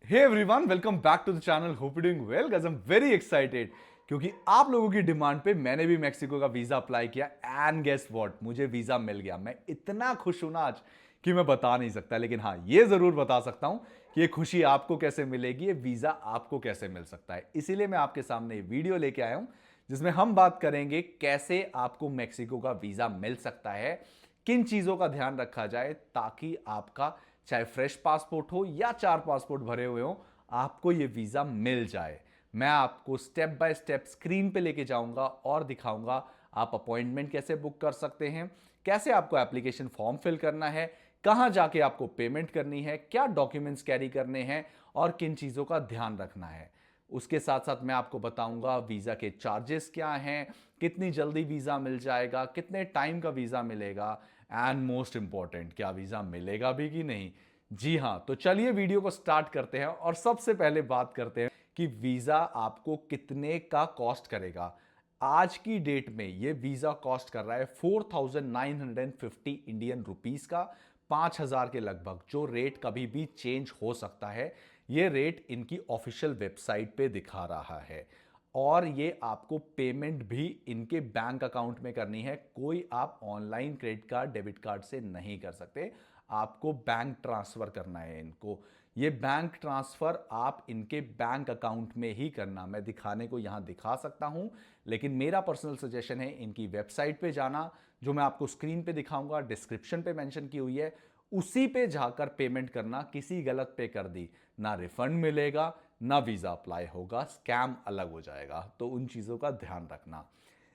Hey everyone, welcome back to the channel. Hope you doing well guys. I am very excited क्योंकि आप लोगों की demand पे मैंने भी मेक्सिको का वीजा अप्लाई किया एंड गेस व्हाट, मुझे वीजा मिल गया। मैं इतना खुश हूं ना आज कि मैं बता नहीं सकता, लेकिन हाँ ये जरूर बता सकता हूं कि ये खुशी आपको कैसे मिलेगी, ये वीजा आपको कैसे मिल सकता है। इसीलिए मैं आपके सामने ये वीडियो लेके आया हूं जिसमें हम बात करेंगे कैसे आपको मेक्सिको का वीजा मिल सकता है, किन चीजों का ध्यान रखा जाए ताकि आपका चाहे फ्रेश पासपोर्ट हो या 4 पासपोर्ट भरे हुए हो, आपको यह वीजा मिल जाए। मैं आपको स्टेप बाय स्टेप स्क्रीन पे लेके जाऊंगा और दिखाऊंगा आप अपॉइंटमेंट कैसे बुक कर सकते हैं, कैसे आपको एप्लीकेशन फॉर्म फिल करना है, कहां जाके आपको पेमेंट करनी है, क्या डॉक्यूमेंट्स कैरी करने हैं और किन चीजों का ध्यान रखना है। उसके साथ साथ मैं आपको बताऊंगा वीजा के चार्जेस क्या हैं, कितनी जल्दी वीजा मिल जाएगा, कितने टाइम का वीजा मिलेगा एंड मोस्ट इंपॉर्टेंट, क्या वीजा मिलेगा भी कि नहीं। जी हां, तो चलिए वीडियो को स्टार्ट करते हैं और सबसे पहले बात करते हैं कि वीजा आपको कितने का कॉस्ट करेगा। आज की डेट में यह वीजा कॉस्ट कर रहा है 4950 इंडियन रुपीस का, 5000 के लगभग, जो रेट कभी भी चेंज हो सकता है। यह रेट इनकी ऑफिशियल वेबसाइट पे दिखा रहा है और ये आपको पेमेंट भी इनके बैंक अकाउंट में करनी है। कोई आप online credit card debit card से नहीं कर सकते, आपको बैंक ट्रांसफर करना है इनको। ये बैंक ट्रांसफर आप इनके बैंक अकाउंट में ही करना। मैं दिखाने को यहां दिखा सकता हूं, लेकिन मेरा पर्सनल सजेशन है इनकी वेबसाइट पे जाना, जो मैं आपको स्क्रीन पे दिखाऊंगा, डिस्क्रिप्शन पे मेंशन की हुई है, उसी पे जाकर पेमेंट करना। किसी गलत पे कर दी ना रिफंड मिलेगा ना वीजा अप्लाई होगा, स्कैम अलग हो जाएगा, तो उन चीजों का ध्यान रखना।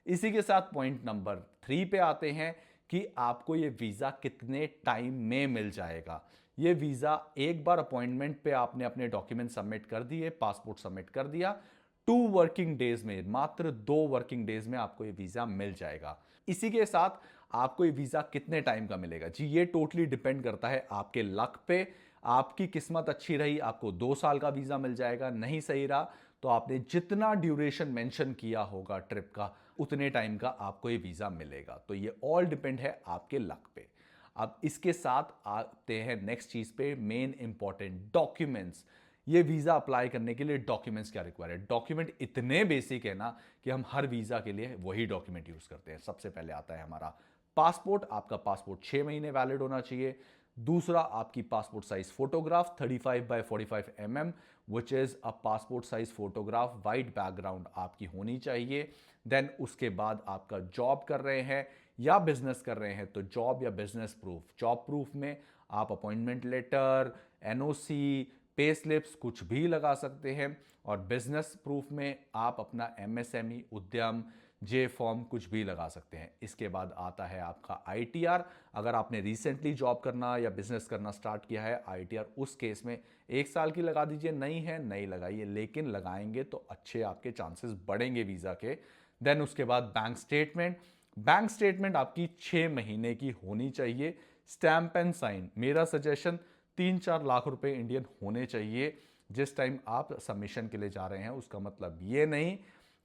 इसी के साथ पॉइंट नंबर 3 पे आते हैं कि आपको ये वीजा कितने टाइम में मिल जाएगा। ये वीजा एक बार अपॉइंटमेंट पे आपने अपने डॉक्यूमेंट सबमिट कर दिए, पासपोर्ट सबमिट कर दिया, 2 वर्किंग डेज में, मात्र 2 वर्किंग डेज में आपको ये वीजा मिल जाएगा। इसी के साथ आपको ये वीजा कितने टाइम का मिलेगा, जी ये टोटली डिपेंड करता है आपके लक पे। आपकी किस्मत अच्छी रही, आपको 2 साल का वीजा मिल जाएगा, नहीं सही रहा तो आपने जितना ड्यूरेशन मेंशन किया होगा ट्रिप का, उतने टाइम का आपको ये वीजा मिलेगा। तो ये ऑल डिपेंड है आपके लक पे। अब इसके साथ आते हैं नेक्स्ट चीज पे, मेन इंपॉर्टेंट डॉक्यूमेंट्स। ये वीजा अप्लाई करने के लिए डॉक्यूमेंट्स क्या रिक्वायर है। डॉक्यूमेंट इतने बेसिक है ना कि हम हर वीजा के लिए वही डॉक्यूमेंट यूज करते हैं। सबसे पहले आता है हमारा पासपोर्ट। आपका पासपोर्ट 6 महीने वैलिड होना चाहिए। दूसरा, आपकी passport size photograph 35 by 45 mm, which is a passport size photograph, white background आपकी होनी चाहिए। देन उसके बाद आपका जॉब कर रहे हैं या बिजनेस कर रहे हैं तो जॉब या बिजनेस प्रूफ। जॉब प्रूफ में आप appointment letter, NOC, pay slips कुछ भी लगा सकते हैं, और बिजनेस प्रूफ में आप अपना एमएसएमई, उद्यम, जे फॉर्म कुछ भी लगा सकते हैं। इसके बाद आता है आपका आईटीआर। अगर आपने रिसेंटली जॉब करना या बिजनेस करना स्टार्ट किया है, आईटीआर उस केस में 1 साल की लगा दीजिए, नहीं है नहीं लगाइए, लेकिन लगाएंगे तो अच्छे आपके चांसेस बढ़ेंगे वीजा के। देन उसके बाद बैंक स्टेटमेंट। बैंक स्टेटमेंट आपकी 6 महीने की होनी चाहिए। स्टैंप एंड साइन, मेरा सजेशन 3-4 लाख रुपए इंडियन होने चाहिए जिस टाइम आप सबमिशन के लिए जा रहे हैं। उसका मतलब ये नहीं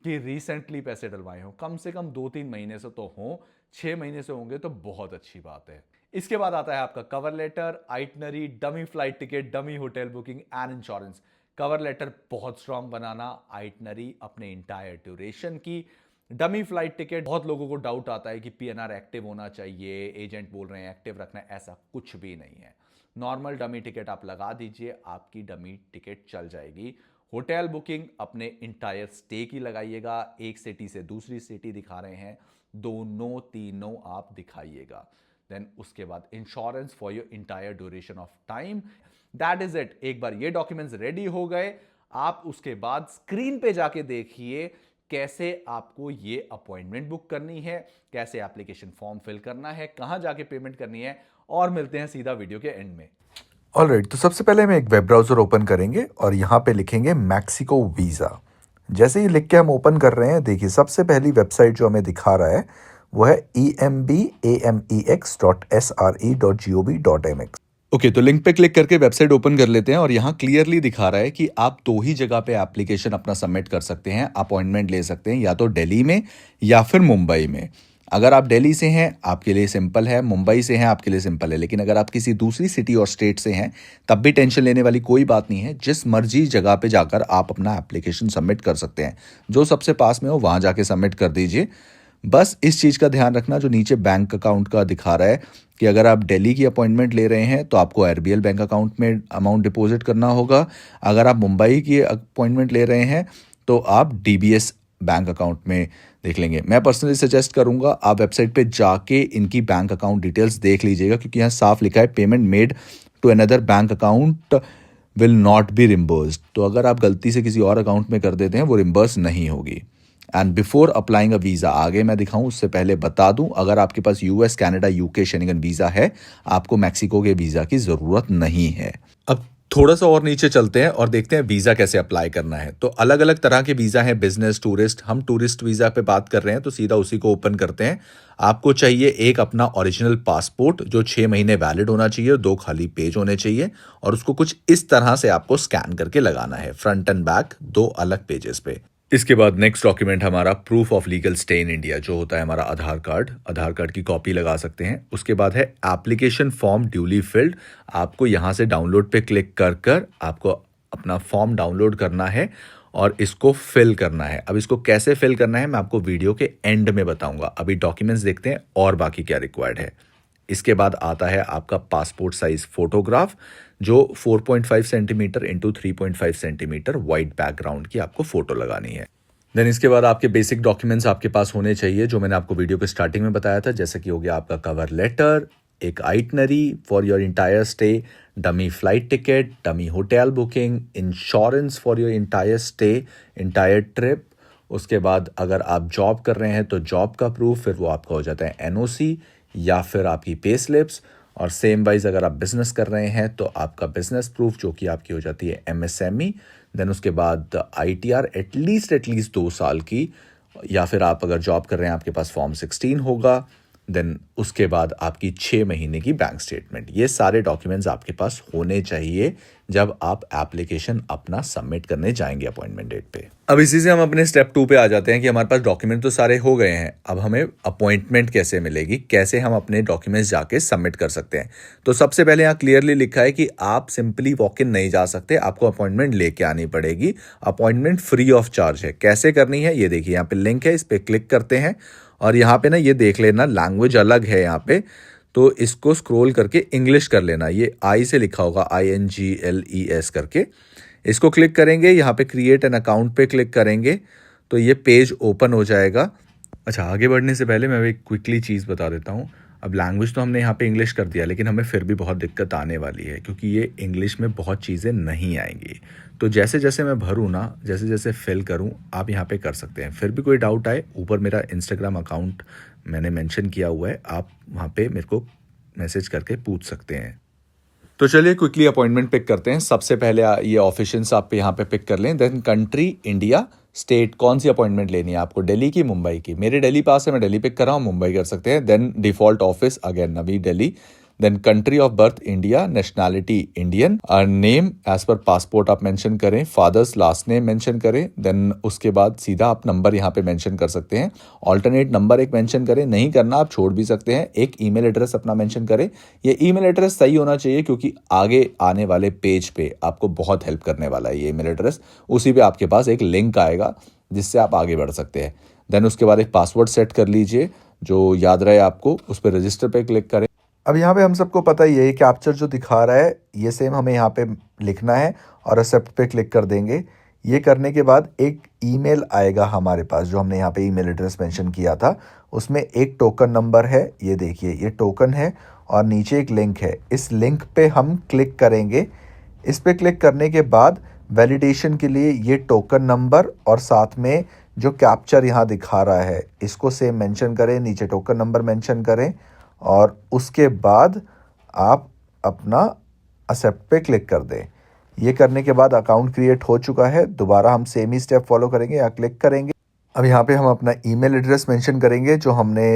कि रिसेंटली पैसे डलवाए हों, कम से कम 2-3 महीने से तो हों। 6 महीने से होंगे तो बहुत अच्छी बात है। इसके बाद आता है आपका cover letter, itinerary, dummy flight ticket, dummy hotel booking and insurance. Cover letter बहुत स्ट्रांग बनाना, आइटनरी अपने इंटायर ड्यूरेशन की, डमी फ्लाइट टिकट। बहुत लोगों को डाउट आता है कि पीएनआर एक्टिव होना चाहिए, एजेंट बोल रहे हैं एक्टिव रखना है, ऐसा कुछ भी नहीं है। नॉर्मल डमी टिकट आप लगा दीजिए, आपकी डमी टिकट चल जाएगी। होटल बुकिंग अपने इंटायर स्टे की लगाइएगा, एक सिटी से दूसरी सिटी दिखा रहे हैं, दोनों तीनों आप दिखाइएगा। देन उसके बाद insurance for your entire duration of time. That is it. एक बार ये डॉक्यूमेंट्स रेडी हो गए, आप उसके बाद स्क्रीन पे जाके देखिए कैसे आपको ये अपॉइंटमेंट बुक करनी है, कैसे एप्लीकेशन फॉर्म फिल करना है, कहां जाके पेमेंट करनी है, और मिलते हैं सीधा वीडियो के एंड में। ऑलराइट, तो सबसे पहले हम एक वेब ब्राउज़र ओपन करेंगे और यहाँ पे लिखेंगे मैक्सिको वीज़ा। जैसे ही लिख के हम ओपन कर रहे हैं, देखिए सबसे पहली वेबसाइट जो हमें दिखा रहा है वो है embamex.sre.gov.mx। ओके, तो लिंक पे क्लिक करके वेबसाइट ओपन कर लेते हैं और यहाँ क्लियरली दिखा रहा है कि आप 2 ही जगह पे एप्लीकेशन अपना सबमिट कर सकते हैं, अपॉइंटमेंट ले सकते हैं, या तो दिल्ली में या फिर मुंबई में। अगर आप दिल्ली से हैं आपके लिए सिंपल है, मुंबई से हैं आपके लिए सिंपल है, लेकिन अगर आप किसी दूसरी सिटी और स्टेट से हैं तब भी टेंशन लेने वाली कोई बात नहीं है। जिस मर्जी जगह पे जाकर आप अपना एप्लीकेशन सबमिट कर सकते हैं। जो सबसे पास में हो वहाँ जाके सबमिट कर दीजिए। बस इस चीज़ का ध्यान रखना, जो नीचे बैंक अकाउंट का दिखा रहा है कि अगर आप दिल्ली की अपॉइंटमेंट ले रहे हैं तो आपको आरबीएल बैंक अकाउंट में अमाउंट डिपॉजिट करना होगा। अगर आप मुंबई की अपॉइंटमेंट ले रहे हैं तो आप डीबीएस बैंक अकाउंट में देख लेंगे। मैं पर्सनली सजेस्ट करूंगा आप वेबसाइट पे जाके इनकी बैंक अकाउंट डिटेल्स देख लीजिएगा, क्योंकि यहाँ साफ लिखा है payment made to another bank account will not be reimbursed. तो अगर आप गलती से किसी और अकाउंट में कर देते हैं वो रिम्बर्स नहीं होगी। And before applying a visa, आगे मैं दिखाऊं उससे पहले बता दूं, अगर आपके पास US, Canada, UK, Schengen visa है आपको मैक्सिको के वीज़ा की ज़रूरत नहीं है। अब थोड़ा सा और नीचे चलते हैं और देखते हैं वीज़ा कैसे अप्लाई करना है। तो अलग अलग तरह के वीज़ा हैं, बिजनेस, टूरिस्ट। हम टूरिस्ट वीज़ा पे बात कर रहे हैं तो सीधा उसी को ओपन करते हैं। आपको चाहिए एक अपना ओरिजिनल पासपोर्ट जो 6 महीने वैलिड होना चाहिए, 2 खाली पेज होने चाहिए और उसको कुछ इस तरह से आपको स्कैन करके लगाना है, फ्रंट एंड बैक 2 अलग पेजेस पे। इसके बाद नेक्स्ट डॉक्यूमेंट हमारा proof of legal stay in India, जो होता है हमारा आधार कार्ड की कॉपी लगा सकते हैं। उसके बाद है एप्लीकेशन फॉर्म ड्यूली फिल्ड। आपको यहाँ से डाउनलोड पे क्लिक कर आपको अपना फॉर्म डाउनलोड करना है और इसको फिल करना है। अब इसको कैसे फिल करना है मैं आपको वीडियो के एंड में बताऊंगा। अभी डॉक्यूमेंट्स देखते हैं और बाकी क्या रिक्वायर्ड है। इसके बाद आता है आपका पासपोर्ट साइज फोटोग्राफ, जो 4.5 centimetre into 3.5 centimetre white background की आपको फोटो लगानी है। देन इसके बाद आपके बेसिक डॉक्यूमेंट्स आपके पास होने चाहिए, जो मैंने आपको वीडियो के स्टार्टिंग में बताया था, जैसे कि हो गया आपका कवर लेटर, एक itinerary for your entire stay, dummy flight ticket, dummy hotel booking, insurance for your entire stay, entire trip. उसके बाद अगर आप जॉब कर रहे हैं तो जॉब का प्रूफ, फिर वो आपका हो जाता है एनओसी या फिर आपकी पे स्लिप्स। और सेम वाइज अगर आप बिजनेस कर रहे हैं तो आपका बिजनेस प्रूफ, जो कि आपकी हो जाती है एमएसएमई। देन उसके बाद आईटीआर एटलीस्ट 2 साल की, या फिर आप अगर जॉब कर रहे हैं आपके पास फॉर्म 16 होगा। देन उसके बाद आपकी 6 महीने की बैंक स्टेटमेंट। ये सारे डॉक्यूमेंट्स आपके पास होने चाहिए जब आप एप्लीकेशन अपना सबमिट करने जाएंगे अपॉइंटमेंट डेट पे। अब इसी से हम अपने स्टेप 2 पे आ जाते हैं कि हमारे पास डॉक्यूमेंट तो सारे हो गए हैं, अब हमें अपॉइंटमेंट कैसे मिलेगी, कैसे हम अपने डॉक्यूमेंट्स जाके सबमिट कर सकते हैं। तो सबसे पहले यहाँ क्लियरली लिखा है कि आप सिंपली वॉक इन नहीं जा सकते, आपको अपॉइंटमेंट लेके आनी पड़ेगी। अपॉइंटमेंट फ्री ऑफ चार्ज है। कैसे करनी है ये देखिए, यहाँ पे लिंक है, इस पर क्लिक करते हैं और यहाँ पे ना ये देख लेना लैंग्वेज अलग है यहाँ पे, तो इसको स्क्रॉल करके इंग्लिश कर लेना। ये आई से लिखा होगा, INGLES करके, इसको क्लिक करेंगे। यहाँ पे क्रिएट एन अकाउंट पे क्लिक करेंगे तो ये पेज ओपन हो जाएगा। अच्छा, आगे बढ़ने से पहले मैं एक क्विकली चीज़ बता देता हूँ। अब लैंग्वेज तो हमने यहाँ पे इंग्लिश कर दिया, लेकिन हमें फिर भी बहुत दिक्कत आने वाली है, क्योंकि ये इंग्लिश में बहुत चीज़ें नहीं आएंगी। तो जैसे जैसे मैं भरूँ ना, जैसे जैसे फिल करूँ, आप यहाँ पे कर सकते हैं। फिर भी कोई डाउट आए, ऊपर मेरा इंस्टाग्राम अकाउंट मैंने मेंशन किया हुआ है, आप वहाँ पे मेरे को मैसेज करके पूछ सकते हैं। तो चलिए क्विकली अपॉइंटमेंट पिक करते हैं। सबसे पहले ये ऑफिशियल्स आप यहाँ पे पिक कर लें। देन कंट्री इंडिया, स्टेट, कौन सी अपॉइंटमेंट लेनी है आपको, दिल्ली की, मुंबई की। मेरे दिल्ली पास है, मैं दिल्ली पिक कर रहा हूँ, मुंबई कर सकते हैं। Then default office again Navi Delhi. Then country of birth India, nationality Indian, name as per passport आप मेंशन करें, फादर्स लास्ट नेम मेंशन करें। देन उसके बाद सीधा आप नंबर यहाँ पे मेंशन कर सकते हैं। ऑल्टरनेट नंबर एक मेंशन करें, नहीं करना आप छोड़ भी सकते हैं। एक ईमेल एड्रेस अपना मेंशन करें। ये ईमेल एड्रेस सही होना चाहिए, क्योंकि आगे आने वाले पेज पे आपको बहुत हेल्प करने वाला है ये ईमेल एड्रेस। उसी पे आपके पास एक लिंक आएगा जिससे आप आगे बढ़ सकते हैं। देन उसके बाद एक पासवर्ड सेट कर लीजिए जो याद रहे आपको, उस पर रजिस्टर पे क्लिक करें। अब यहाँ पे हम सबको पता ही है, ये कैप्चर जो दिखा रहा है ये सेम हमें यहाँ पे लिखना है और एक्सेप्ट पे क्लिक कर देंगे। ये करने के बाद एक ईमेल आएगा हमारे पास, जो हमने यहाँ पे ईमेल एड्रेस मेंशन किया था, उसमें एक टोकन नंबर है। ये देखिए, ये टोकन है और नीचे एक लिंक है। इस लिंक पे हम क्लिक करेंगे। इस पे क्लिक करने के बाद वैलिडेशन के लिए ये टोकन नंबर और साथ में जो कैप्चर यहाँ दिखा रहा है इसको सेम मेंशन करें, नीचे टोकन नंबर मेंशन करें और उसके बाद आप अपना एक्सेप्ट पे क्लिक कर दें। ये करने के बाद अकाउंट क्रिएट हो चुका है। दोबारा हम सेम ही स्टेप फॉलो करेंगे, या क्लिक करेंगे। अब यहाँ पे हम अपना ईमेल एड्रेस मेंशन करेंगे जो हमने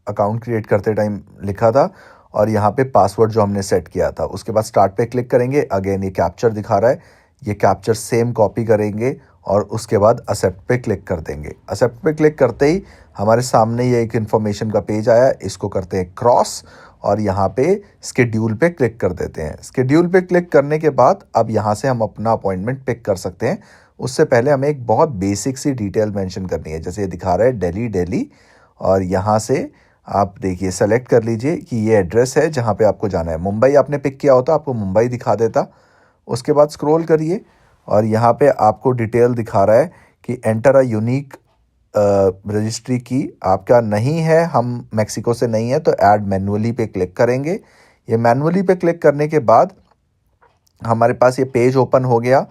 अकाउंट क्रिएट करते टाइम लिखा था, और यहाँ पे पासवर्ड जो हमने सेट किया था। उसके बाद स्टार्ट पे क्लिक करेंगे। अगेन ये कैप्चर दिखा रहा है, ये कैप्चर सेम कॉपी करेंगे और उसके बाद एक्सेप्ट पे क्लिक कर देंगे। एक्सेप्ट पे क्लिक करते ही हमारे सामने ये एक इन्फॉर्मेशन का पेज आया, इसको करते हैं क्रॉस और यहाँ पे स्केड्यूल पे क्लिक कर देते हैं। स्केड्यूल पे क्लिक करने के बाद अब यहाँ से हम अपना अपॉइंटमेंट पिक कर सकते हैं। उससे पहले हमें एक बहुत बेसिक सी डिटेल मेंशन करनी है, जैसे ये दिखा रहा है दिल्ली दिल्ली, और यहाँ से आप देखिए सेलेक्ट कर लीजिए कि ये एड्रेस है जहाँ पे आपको जाना है। मुंबई आपने पिक किया होता आपको मुंबई दिखा देता। उसके बाद स्क्रॉल करिए और यहाँ पे आपको डिटेल दिखा रहा है कि एंटर अ यूनिक रजिस्ट्री की आपका नहीं है, हम मैक्सिको से नहीं है, तो ऐड मैनुअली पे क्लिक करेंगे। ये मैनुअली पे क्लिक करने के बाद हमारे पास ये पेज ओपन हो गया।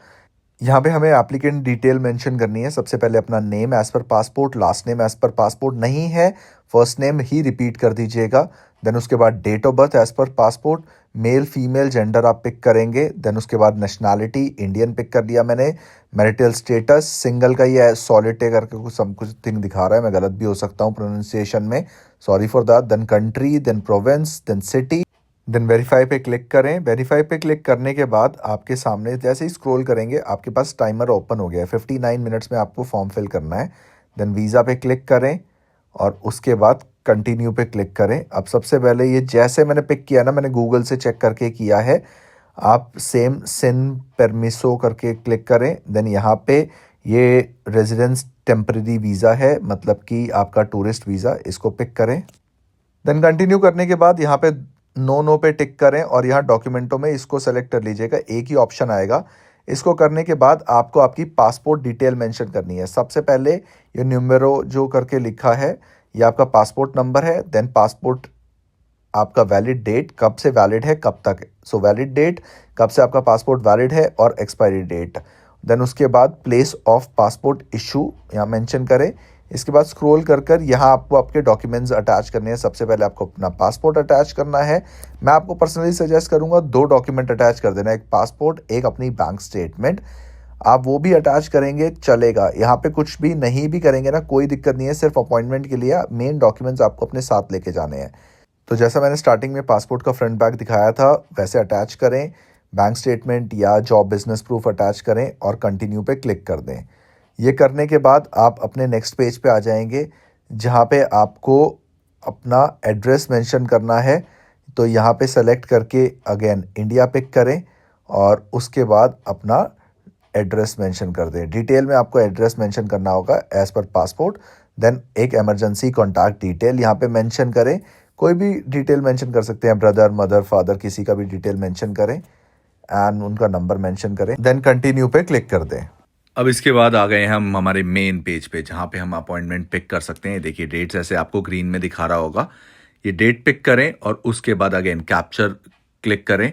यहाँ पे हमें एप्लीकेंट डिटेल मेंशन करनी है। सबसे पहले अपना name as per passport, last name as per passport, नहीं है फर्स्ट नेम ही रिपीट कर दीजिएगा। देन उसके बाद date of birth as per passport, male female gender आप पिक करेंगे। देन उसके बाद नेशनैलिटी इंडियन पिक कर लिया मैंने। मैरिटल स्टेटस सिंगल का ही है, सॉलिटे करके कुछ थिंग दिखा रहा है, मैं गलत भी हो सकता हूँ प्रोनाउंसिएशन में, sorry for that. Then country, then province, then city, then verify पे क्लिक करें। वेरीफाई पे क्लिक करने के बाद आपके सामने जैसे ही स्क्रॉल करेंगे आपके पास टाइमर ओपन हो गया है। 59 मिनट्स में आपको फॉर्म फिल करना है। देन वीज़ा पे क्लिक करें और उसके बाद कंटिन्यू पे क्लिक करें। अब सबसे पहले ये जैसे मैंने पिक किया ना, मैंने गूगल से चेक करके किया है, आप सेम सिन परमिसो करके क्लिक करें। देन यहाँ पे ये रेजिडेंस टेम्परेरी वीज़ा है, मतलब कि आपका टूरिस्ट वीज़ा, इसको पिक करें। देन कंटिन्यू करने के बाद यहाँ पे नो पे टिक करें और यहाँ डॉक्यूमेंटों में इसको सेलेक्ट कर लीजिएगा, एक ही ऑप्शन आएगा। इसको करने के बाद आपको आपकी पासपोर्ट डिटेल मेंशन करनी है। सबसे पहले ये न्यूमेरो जो करके लिखा है ये आपका पासपोर्ट नंबर है। देन पासपोर्ट आपका वैलिड डेट, कब से वैलिड है कब तक, सो वैलिड डेट कब से आपका पासपोर्ट वैलिड है और एक्सपायरी डेट। देन उसके बाद प्लेस ऑफ पासपोर्ट इशू यहाँ मेंशन करें। इसके बाद स्क्रॉल कर यहाँ आपको आपके डॉक्यूमेंट्स अटैच करने हैं। सबसे पहले आपको अपना पासपोर्ट अटैच करना है। मैं आपको पर्सनली सजेस्ट करूंगा 2 डॉक्यूमेंट अटैच कर देना, एक पासपोर्ट, एक अपनी बैंक स्टेटमेंट। आप वो भी अटैच करेंगे चलेगा, यहाँ पे कुछ भी नहीं भी करेंगे ना कोई दिक्कत नहीं है, सिर्फ अपॉइंटमेंट के लिए मेन डॉक्यूमेंट्स आपको अपने साथ लेके जाने हैं। तो जैसा मैंने स्टार्टिंग में पासपोर्ट का फ्रंट बैक दिखाया था वैसे अटैच करें, बैंक स्टेटमेंट या जॉब बिजनेस प्रूफ अटैच करें और कंटिन्यू पे क्लिक कर दें। ये करने के बाद आप अपने नेक्स्ट पेज पे आ जाएंगे जहाँ पे आपको अपना एड्रेस मेंशन करना है। तो यहाँ पे सेलेक्ट करके अगेन इंडिया पिक करें और उसके बाद अपना एड्रेस मेंशन कर दें। डिटेल में आपको एड्रेस मेंशन करना होगा एज़ पर पासपोर्ट। देन एक इमरजेंसी कॉन्टैक्ट डिटेल यहाँ पे मेंशन करें, कोई भी डिटेल मेंशन कर सकते हैं, ब्रदर मदर फादर किसी का भी डिटेल मेंशन करें एंड उनका नंबर मेंशन करें। देन कंटिन्यू पे क्लिक कर दें। अब इसके बाद आ गए हम हमारे मेन पेज पे जहाँ पे हम अपॉइंटमेंट पिक कर सकते हैं। देखिए डेट्स ऐसे आपको ग्रीन में दिखा रहा होगा, ये डेट पिक करें और उसके बाद अगेन कैप्चर क्लिक करें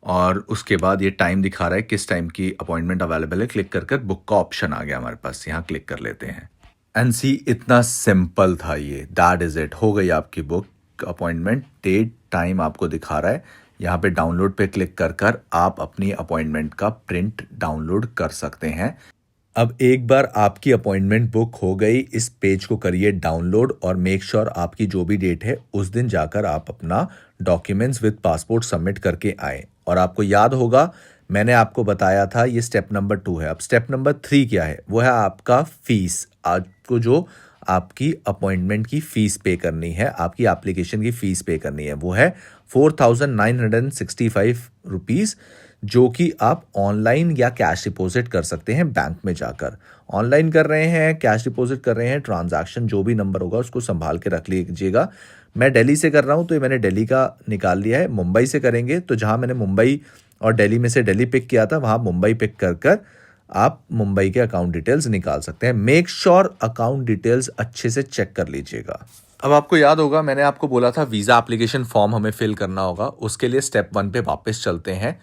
और उसके बाद ये टाइम दिखा रहा है किस टाइम की अपॉइंटमेंट अवेलेबल है। क्लिक कर बुक का ऑप्शन आ गया हमारे पास, यहाँ क्लिक कर लेते हैं एंड सी इतना सिंपल था ये, दैट इज़ इट, हो गई आपकी बुक अपॉइंटमेंट। डेट टाइम आपको दिखा रहा है, यहाँ पे डाउनलोड पे क्लिक कर आप अपनी अपॉइंटमेंट का प्रिंट डाउनलोड कर सकते हैं। अब एक बार आपकी अपॉइंटमेंट बुक हो गई, इस पेज को करिए डाउनलोड और मेक श्योर आपकी जो भी डेट है उस दिन जाकर आप अपना डॉक्यूमेंट्स विद पासपोर्ट सबमिट करके आए। और आपको याद होगा मैंने आपको बताया था ये स्टेप नंबर 2 है। अब स्टेप नंबर 3 क्या है, वो है आपका फीस। आपको जो आपकी अपॉइंटमेंट की फ़ीस पे करनी है, आपकी एप्लीकेशन की फ़ीस पे करनी है, वो है 4,965 रुपीज़, जो कि आप ऑनलाइन या कैश डिपॉजिट कर सकते हैं बैंक में जाकर। ऑनलाइन कर रहे हैं, कैश डिपॉजिट कर रहे हैं, ट्रांजैक्शन जो भी नंबर होगा उसको संभाल के रख लीजिएगा। मैं दिल्ली से कर रहा हूँ तो ये मैंने दिल्ली का निकाल लिया है। मुंबई से करेंगे तो जहाँ मैंने मुंबई और दिल्ली में से दिल्ली पिक किया था वहाँ मुंबई पिक कर आप मुंबई के अकाउंट डिटेल्स निकाल सकते हैं। मेक श्योर अकाउंट डिटेल्स अच्छे से चेक कर लीजिएगा। अब आपको याद होगा मैंने आपको बोला था वीज़ा एप्लीकेशन फॉर्म हमें फिल करना होगा, उसके लिए स्टेप 1 पे वापस चलते हैं।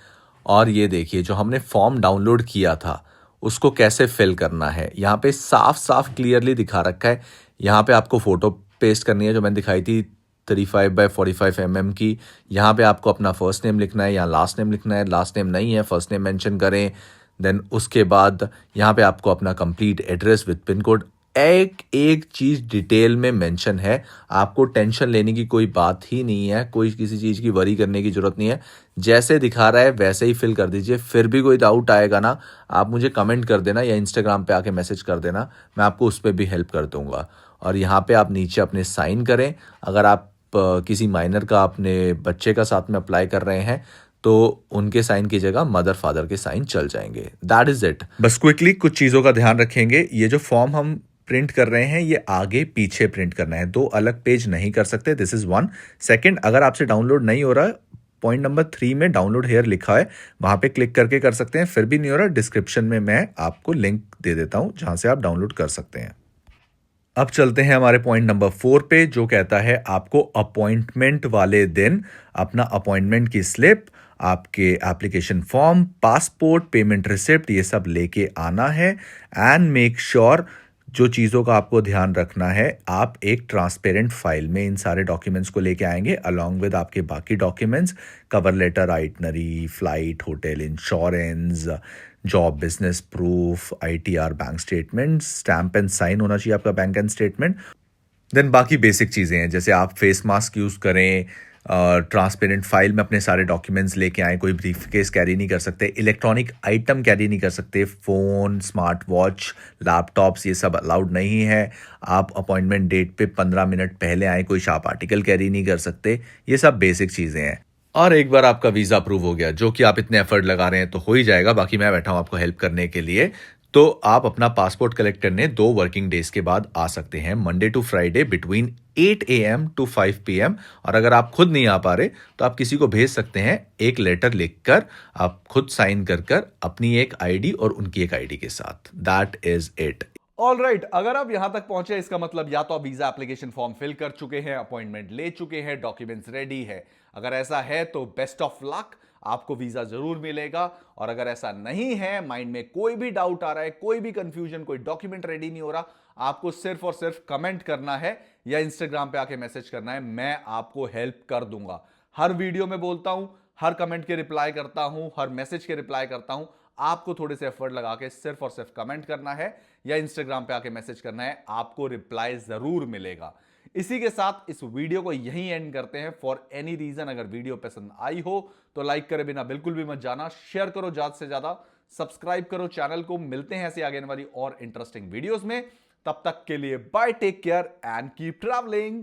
और ये देखिए जो हमने फॉर्म डाउनलोड किया था उसको कैसे फिल करना है, यहाँ पे साफ साफ क्लियरली दिखा रखा है। यहाँ पे आपको फ़ोटो पेस्ट करनी है जो मैंने दिखाई थी 35x45 mm की। यहाँ पे आपको अपना फर्स्ट नेम लिखना है या लास्ट नेम लिखना है, लास्ट नेम नहीं है फर्स्ट नेम मेंशन करें। देन उसके बाद यहाँ पे आपको अपना complete address with pin code एक एक चीज डिटेल में मेंशन है। आपको टेंशन लेने की कोई बात ही नहीं है, कोई किसी चीज की वरी करने की जरूरत नहीं है। जैसे दिखा रहा है वैसे ही फिल कर दीजिए। फिर भी कोई डाउट आएगा ना, आप मुझे कमेंट कर देना या इंस्टाग्राम पे आके मैसेज कर देना, मैं आपको उस पर भी हेल्प कर दूंगा। और यहाँ पे आप नीचे अपने साइन करें। अगर आप किसी माइनर का अपने बच्चे का साथ में अप्लाई कर रहे हैं तो उनके साइन की जगह मदर फादर के साइन चल जाएंगे। That is it. बस क्विकली कुछ चीज़ों का ध्यान रखेंगे। ये जो फॉर्म हम प्रिंट कर रहे हैं ये आगे पीछे प्रिंट करना है, दो अलग पेज नहीं कर सकते। This is one. सेकंड, अगर आपसे डाउनलोड नहीं हो रहा, पॉइंट नंबर 3 में डाउनलोड हेयर लिखा है, वहां पे क्लिक करके कर सकते हैं। फिर भी नहीं हो रहा, डिस्क्रिप्शन में मैं आपको लिंक दे देता हूं जहां से आप डाउनलोड कर सकते हैं। अब चलते हैं हमारे पॉइंट नंबर 4 पे, जो कहता है आपको अपॉइंटमेंट वाले दिन अपना अपॉइंटमेंट की स्लिप, आपके application form, passport, payment receipt, ये सब लेके आना है। एंड मेक श्योर, जो चीज़ों का आपको ध्यान रखना है, आप एक ट्रांसपेरेंट फाइल में इन सारे डॉक्यूमेंट्स को लेके आएंगे अलॉन्ग विद आपके बाकी documents, cover letter, itinerary, flight, hotel insurance, job, business proof, ITR, bank statement, stamp and sign होना चाहिए आपका बैंक एंड स्टेटमेंट। देन बाकी बेसिक चीज़ें हैं, जैसे आप फेस मास्क यूज़ करें, ट्रांसपेरेंट फाइल में अपने सारे डॉक्यूमेंट्स लेके आएँ, कोई ब्रीफकेस कैरी नहीं कर सकते, इलेक्ट्रॉनिक आइटम कैरी नहीं कर सकते, फ़ोन, स्मार्ट वॉच, लैपटॉप्स, ये सब अलाउड नहीं है। आप अपॉइंटमेंट डेट पे 15 मिनट पहले आए, कोई शार्प आर्टिकल कैरी नहीं कर सकते। ये सब बेसिक चीज़ें हैं। और एक बार आपका वीज़ा अप्रूव हो गया, जो कि आप इतने एफर्ट लगा रहे हैं, तो हो ही जाएगा, बाकी मैं बैठा हूँ आपको हेल्प करने के लिए। तो आप अपना पासपोर्ट कलेक्ट करने 2 वर्किंग डेज के बाद आ सकते हैं, Monday to Friday between 8 AM to 5 PM। और अगर आप खुद नहीं आ पा रहे तो आप किसी को भेज सकते हैं, एक लेटर लिखकर आप खुद साइन कर अपनी एक आईडी और उनकी एक आईडी के साथ। That is it. All right, अगर आप यहां तक पहुंचे इसका मतलब या तो आप वीजा एप्लीकेशन फॉर्म फिल कर चुके हैं, अपॉइंटमेंट ले चुके हैं, डॉक्यूमेंट्स रेडी है। अगर ऐसा है तो बेस्ट ऑफ लक, आपको वीजा जरूर मिलेगा। और अगर ऐसा नहीं है, माइंड में कोई भी डाउट आ रहा है, कोई भी कंफ्यूजन, कोई डॉक्यूमेंट रेडी नहीं हो रहा, आपको सिर्फ और सिर्फ कमेंट करना है या इंस्टाग्राम पे आके मैसेज करना है, मैं आपको हेल्प कर दूंगा। हर वीडियो में बोलता हूं, हर कमेंट के रिप्लाई करता हूं, हर मैसेज के रिप्लाई करता हूं। आपको थोड़े से एफर्ट लगा के सिर्फ और सिर्फ कमेंट करना है या इंस्टाग्राम पे आके मैसेज करना है, आपको रिप्लाई जरूर मिलेगा। इसी के साथ इस वीडियो को यहीं एंड करते हैं। फॉर एनी रीजन अगर वीडियो पसंद आई हो तो लाइक करे बिना बिल्कुल भी मत जाना, शेयर करो ज्यादा से ज्यादा, सब्सक्राइब करो चैनल को। मिलते हैं ऐसे आगे आने वाली और इंटरेस्टिंग वीडियोस में। तब तक के लिए bye, take care and keep travelling.